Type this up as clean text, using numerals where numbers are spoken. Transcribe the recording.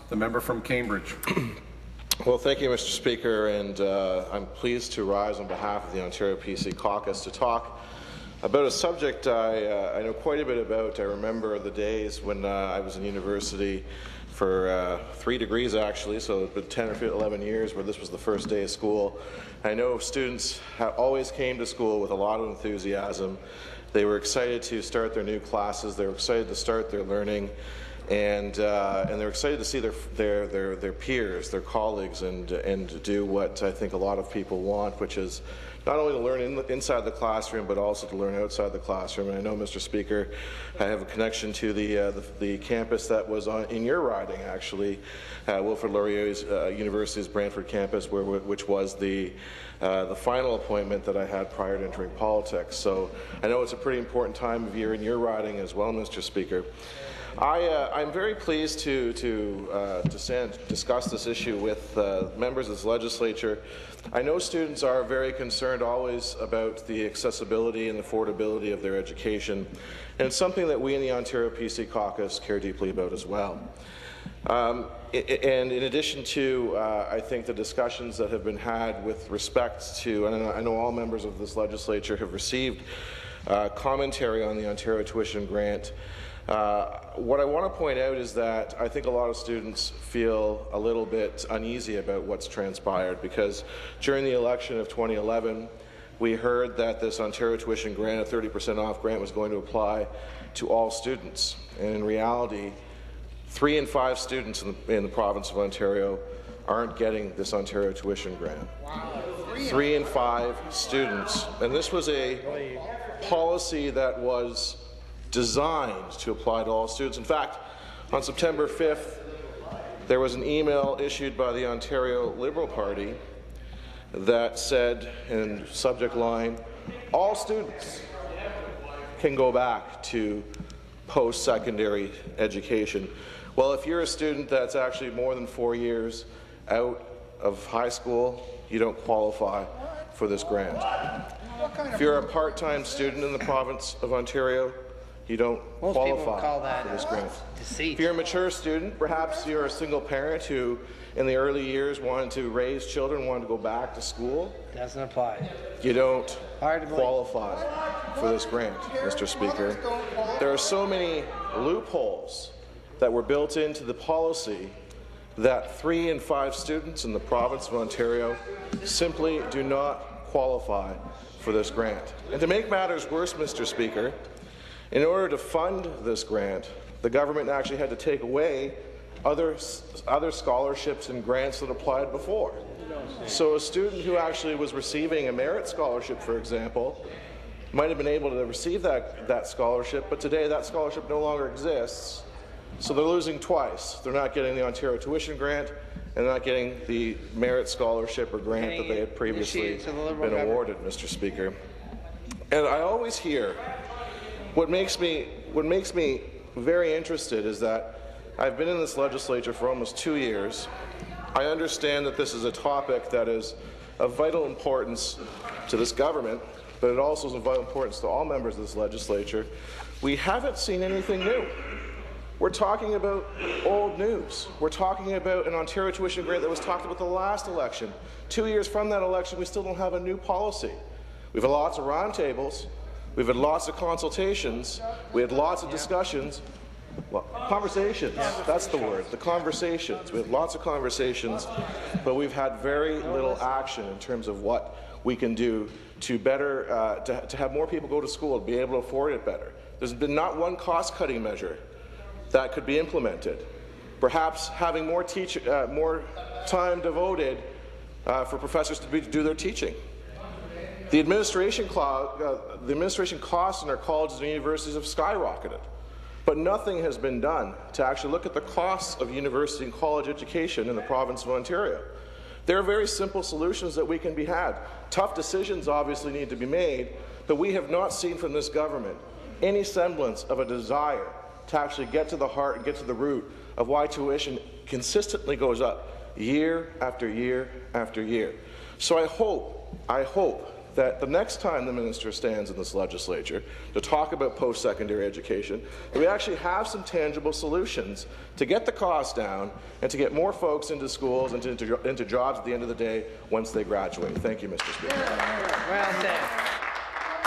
The member from Cambridge. Well, thank you, Mr. Speaker, and I'm pleased to rise on behalf of the Ontario PC caucus to talk about a subject I know quite a bit about. I remember the days when I was in university for 3 degrees, actually, so it's been 10 or 11 years where this was the first day of school. I know students always came to school with a lot of enthusiasm. They were excited to start their new classes. They were excited to start their learning. And they're excited to see their peers, their colleagues, and do what I think a lot of people want, which is not only to learn inside the classroom, but also to learn outside the classroom. And I know, Mr. Speaker, I have a connection to the campus that was in your riding, actually, Wilfrid Laurier's University's Brantford campus, which was the final appointment that I had prior to entering politics. So I know it's a pretty important time of year in your riding as well, Mr. Speaker. I'm very pleased to discuss this issue with members of this legislature. I know students are very concerned always about the accessibility and affordability of their education, and it's something that we in the Ontario PC caucus care deeply about as well. And in addition to, I think, the discussions that have been had with respect to, and I know all members of this legislature have received commentary on the Ontario tuition grant. What I want to point out is that I think a lot of students feel a little bit uneasy about what's transpired, because during the election of 2011, we heard that this Ontario tuition grant, a 30% off grant, was going to apply to all students. And in reality, 3 in 5 students in the province of Ontario aren't getting this Ontario tuition grant. Wow. 3 in 5 students. And this was a policy that was designed to apply to all students. In fact, on September 5th, there was an email issued by the Ontario Liberal Party that said, in subject line, all students can go back to post-secondary education. Well, if you're a student that's actually more than 4 years out of high school, you don't qualify for this grant. If you're a part-time student in the province of Ontario, you don't qualify for this grant. If you're a mature student, perhaps you're a single parent who in the early years wanted to raise children, wanted to go back to school. Doesn't apply. You don't qualify for this grant, Mr. Speaker. There are so many loopholes that were built into the policy that 3 in 5 students in the province of Ontario simply do not qualify for this grant. And to make matters worse, Mr. Speaker, in order to fund this grant, the government actually had to take away other scholarships and grants that applied before. So a student who actually was receiving a merit scholarship, for example, might have been able to receive that scholarship, but today that scholarship no longer exists, so they're losing twice. They're not getting the Ontario tuition grant, and they're not getting the merit scholarship or grant that they had previously been awarded, Mr. Speaker. And I always hear, what makes me very interested is that I've been in this legislature for almost 2 years. I understand that this is a topic that is of vital importance to this government, but it also is of vital importance to all members of this legislature. We haven't seen anything new. We're talking about old news. We're talking about an Ontario tuition grant that was talked about the last election. 2 years from that election, we still don't have a new policy. We've had lots of roundtables. We've had lots of consultations. We had lots of discussions. Well, conversations, that's the word, the conversations. We had lots of conversations, but we've had very little action in terms of what we can do to better, to have more people go to school, to be able to afford it better. There's been not one cost-cutting measure that could be implemented. Perhaps having more time devoted for professors to do their teaching. The administration costs in our colleges and universities have skyrocketed, but nothing has been done to actually look at the costs of university and college education in the province of Ontario. There are very simple solutions that we can be had. Tough decisions obviously need to be made, but we have not seen from this government any semblance of a desire to actually get to the heart and get to the root of why tuition consistently goes up year after year after year. So I hope that the next time the minister stands in this legislature to talk about post-secondary education, that we actually have some tangible solutions to get the cost down and to get more folks into schools and into jobs at the end of the day once they graduate. Thank you, Mr. Speaker. Well said.